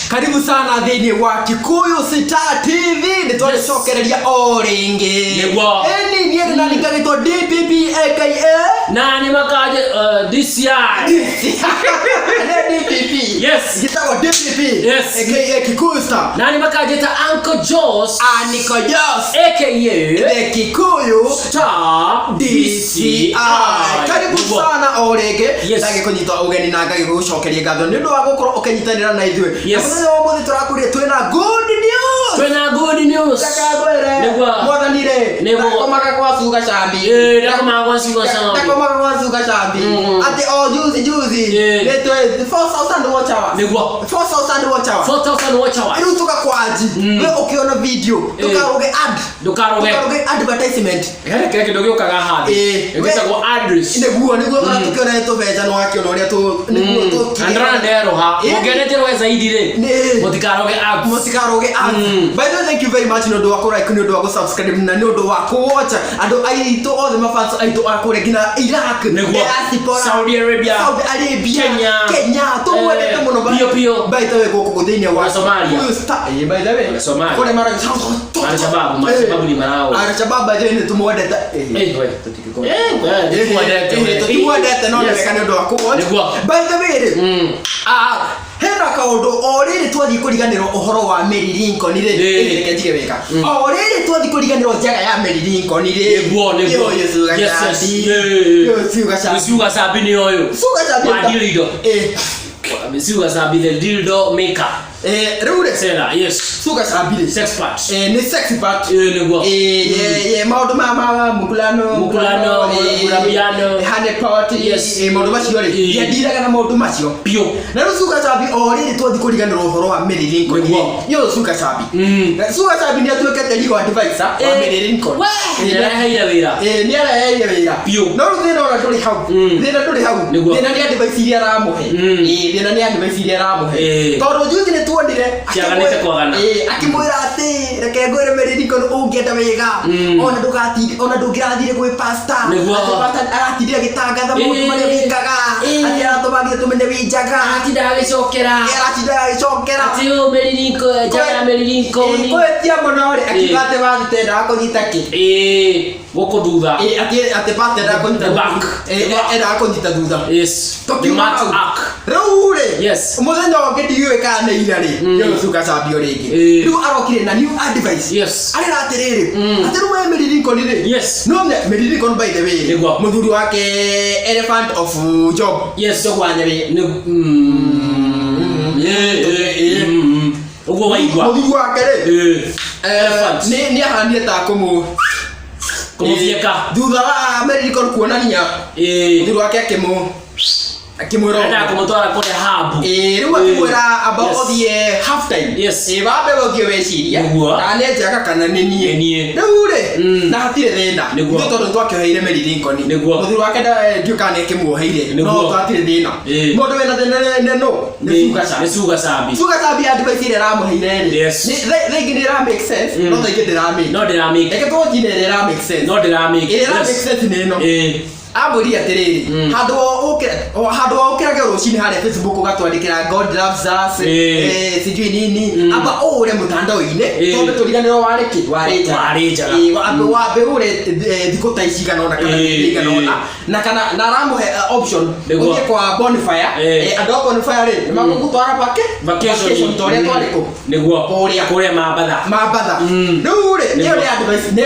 Karibu sana thini wa Kikuyu Star TV nitwacokereria oringi eni niye na ningagitwo DPP aka nani makaje DCI DPP yes gitagwo DPP yes aka Kikuyu Star nani makaje ta Uncle Jos Uncle Jos aka the Kikuyu Star DCI karibu sana oringi ndagikunyita ugeni na ngagigucokeria ngatho ni ndu wa gukorwo ukinyitanira na ithuĩ muthi turakuria twina good news negwa mothanire ndakomaga kwa suga chambi ndakomaga kwa suga chambi ati juzi letwe 4000 watch hours negwa 4000 watch hours iru tuka kwaji we ukiona video tukaroge advertisement kile kidogo kaga hadi ngitagwo address negwa tukiona to beja no akiona uria tu negwa tu andra ndero ha mugeretero zaidi re mutikaroge ads by the way, thank you very much no do wa like no do wa subscribe na no do wa watch ando aito all the mafans aito akore gina Iraq Saudi Arabia Kenya to wele muno pio by the way go thini wa Somalia by the way Somalia kole mara shababu ni marao shababu by the way tumwendeta we tumwendeta no lekane do wa by the way hera kaundu oriri twathi kuriganirwo uhoro wa Mary Lincon ri reke njige weka oriri twathi kuriganirwo njaga ya Mary Lincon ri suga sabi ni oyo wa dildo suga sabi the dildo maker rure sela yes suga sabi sex part ni sex part negwa maudu mama mukulano murabiano hane party yes maudu macio ri yadiraga na maudu macio pio na suga sabi oriri twathi kuriganirwo uhoro wa Mary Lincon yo suga sabi ni atwekete ligo advisor wa Mary Lincon ni araheire wira pio no ruthina ora tuli hau thina ni advice iria ramuhe thina ni advice iria ramuhe tondu juzi ni tuonire kiaganite kwagana akimwira ati reke ngwire Mary Lincon ungienda wega ona ndungirathire kwi pastor aratindire gitangatha mundu maria wikaga ati aratubagire tumenye winjaga atindagicokera ati Mary Lincon jaga Mary Lincon kwetia muno ri akigate bathitenda akunyita ki goko thutha ati batenda akunyita back era akunyita thutha yes the mat arc rure yes muthenya wange ndiwe kana ira ri yo suka sabio ringi riu arokire na new advice yes arira atiriri atiru we Mary Lincon ri yes no Mary Lincon by the way muthuri wake elephant of job yes jogwanya ri ugo waigwa muthuri wake ri elephant ni ahandie ta kumuvieka thutha wa Mary Lincon kuonania muthuri wake akimwira nda kumutwara kule habu riu akimwira about the half time yes babe gokio weciria kana njaga kana nenie riu ri na hatire thina ndio tondu twakioheire Mary Lincon muthuri wake ndiukane kimuoheire no twatire thina mundu wena thina no ni suga sabi advice ile ramuheire ri thigi ni make sense no thigi ndiramake eke twojine ile make sense no ndiramake ile make sense neno amuri atiriri handu ukirage rucini hare Facebook ugatwandikira God loves us sijui nini aba ure mutandao-ini tondu turiganirwo warija wabe ure thiko ta icigana ona kana igana ona na kana na ramuhe option ugie kwa bonfire ando bonfire ri magugutwara vacation toria twariko niguo kuria mabatha rure niyo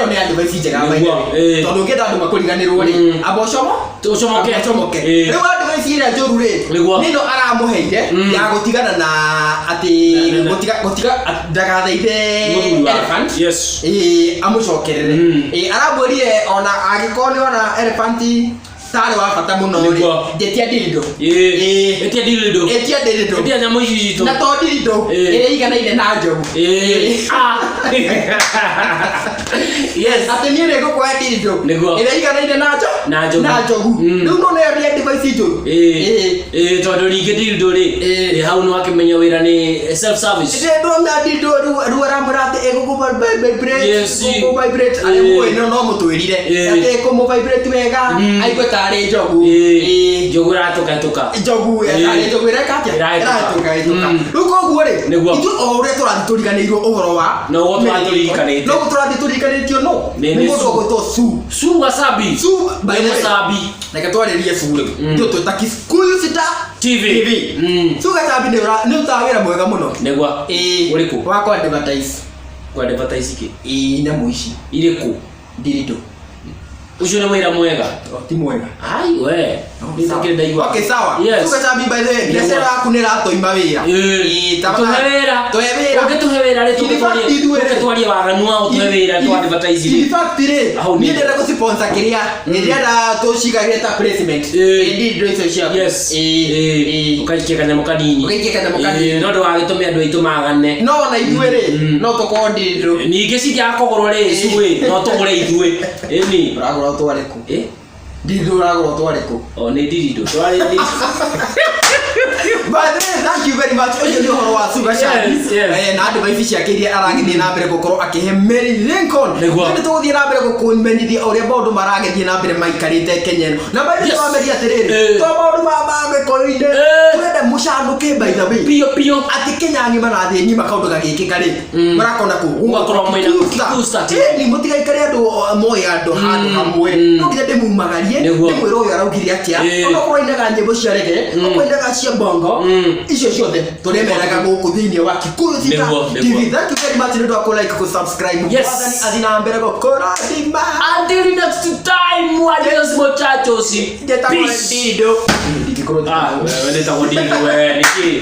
ni advice njega maithe tondu ngienda andu makuriganirwo ri abo ucomoke riu advice ira njuru ri nino aramuheire ya gutigana na ati gutiga ndagathaithe elephant yes amucokerere aramwirire ona agikoni ona elephant tare wa bata muno ri jetia dildo etia nyamu yito na to dildo ire iganaine na njogu yes ati ni rego kwa dildo ire iganaine na njogu riu no ne advice ito tondu ringi dildo ri hau no akimenya wira ni self service ndo na dildo ru aramurate ego vibrate ale mwe no mutwirire ati ko vibrate wega aigwe tari jogu jogu ratoka jogu tari jogu ratoka ruko guore itu ore turathituriganirwo uhoro wa no turathituriganirwo no turathituriganirwo no ni mundu gwitwo su wasabi wasabi like twaririe su riu ndio twita Kikuyu Star TV su Gacambi ni utawira mwega muno negwa uriku wako advertise ki na muici iriku ndirido ucio ni wira mwega ti mwega ai we nitake ndaigwa okay sawa su Gacambi by the way biashara yaku ni ratoima wira tuhewira ukituhewira ri tukitwaria waganu wao tuhewira tu advertise in fact ni ndira ku sponsor kiria ni ndira tushigagire ta placement ndirido icio cia yes ukaikia kanyamo kanini no ndo wagitumia andu aitu magane no na ithuĩ rĩ no tukorwo ndirido ningĩ citiakogorwo rĩ cui no tugure ithuĩ ĩni uragura utware ku ndirido uragura utware ku o nĩ ndirido twari But thank you very much. Oyo ni horo wa su Gacambi. Na andu baici ciake iria aragithie na mbere gukorwo akihe Mary Lincon. Ni tuguthie na mbere gukumenyithia uria maundu maragithie na mbere maikarite Kenya. Na baici wa Mary atiriri. To maundu ma mekoine. Turenda mucanduke by the way. Pio. Ati Kenya ngima na thĩ ngima kaundu gagikika ri. Marakona ku. Ugakorwo mwina kusta. Ni mutigaikare andu moya andu handu hamwe. No nginya ndimumagarie. Ndimwira uyu araugire atia. Ona korwo inaga nyimbo cia rege. Okwendaga cia bongo. Icio ciothe turemeraga guku thiini wa Kikuyu Star TV. Thank you very much. Ndio ako like ku subscribe. Mwathani athina mbere gukora thima. Until next time, adios muchachos. Peace. Wende ta wadido we niki